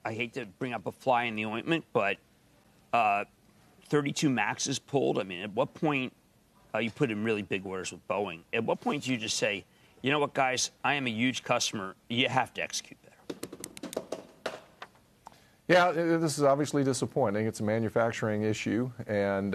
I hate to bring up a fly in the ointment, but 32 Maxes pulled. I mean, at what point you put in really big orders with Boeing? At what point do you just say, you know what, guys, I am a huge customer. You have to execute better. Yeah, this is obviously disappointing. It's a manufacturing issue, and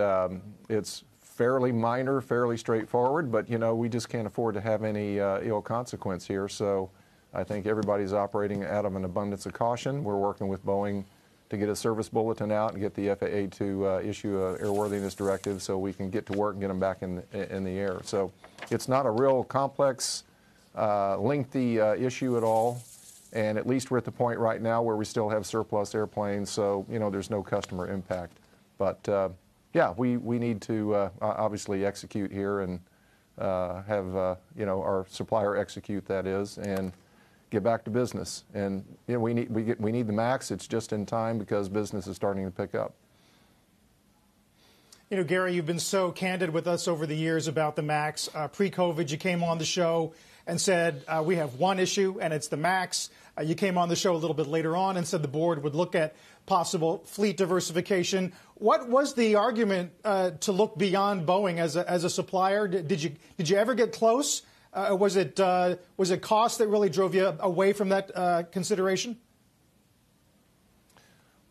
it's fairly minor, fairly straightforward, but, you know, we just can't afford to have any ill consequence here. So I think everybody's operating out of an abundance of caution. We're working with Boeing to get a service bulletin out and get the FAA to issue an airworthiness directive so we can get to work and get them back in the air. So it's not a real complex, lengthy issue at all. And at least we're at the point right now where we still have surplus airplanes, so, you know, there's no customer impact. But, yeah, we need to obviously execute here and have, you know, our supplier execute, that is, and get back to business. And, you know, we need the MAX. It's just in time because business is starting to pick up. You know, Gary, you've been so candid with us over the years about the MAX. Pre-COVID, you came on the show and said, we have one issue, and it's the MAX. You came on the show a little bit later on and said the board would look at possible fleet diversification. What was the argument to look beyond Boeing as a supplier? Did you ever get close? Was it cost that really drove you away from that consideration?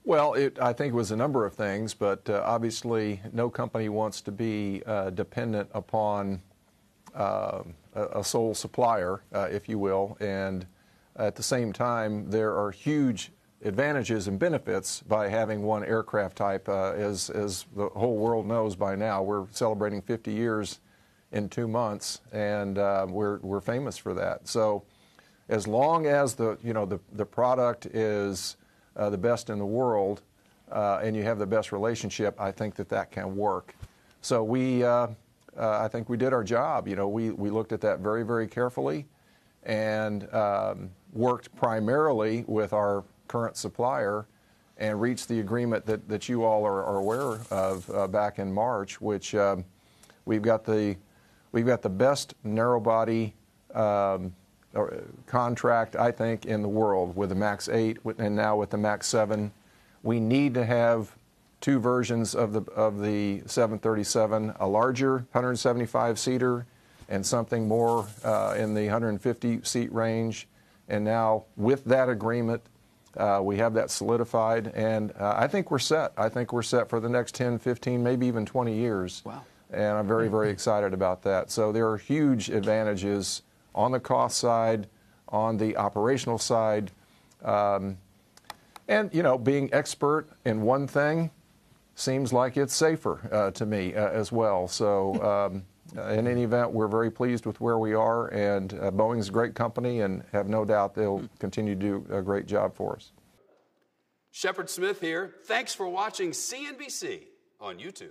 Well, I think it was a number of things, but obviously no company wants to be dependent upon a sole supplier, if you will, and at the same time, there are huge advantages and benefits by having one aircraft type. As the whole world knows by now, we're celebrating 50 years in 2 months, and we're famous for that. So, as long as the product is the best in the world, and you have the best relationship, I think that can work. So I think we did our job. You know, we looked at that very, very carefully, and worked primarily with our current supplier and reached the agreement that you all are aware of back in March, which we've got the best narrow body contract, I think, in the world with the MAX 8 and now with the MAX 7. We need to have two versions of the 737, a larger 175-seater and something more in the 150-seat range. And now with that agreement, we have that solidified, and I think we're set. I think we're set for the next 10, 15, maybe even 20 years. Wow. And I'm very, very excited about that. So there are huge advantages on the cost side, on the operational side, and, you know, being expert in one thing seems like it's safer to me as well. So in any event, we're very pleased with where we are, and Boeing's a great company, and have no doubt they'll continue to do a great job for us. Shepard Smith here. Thanks for watching CNBC on YouTube.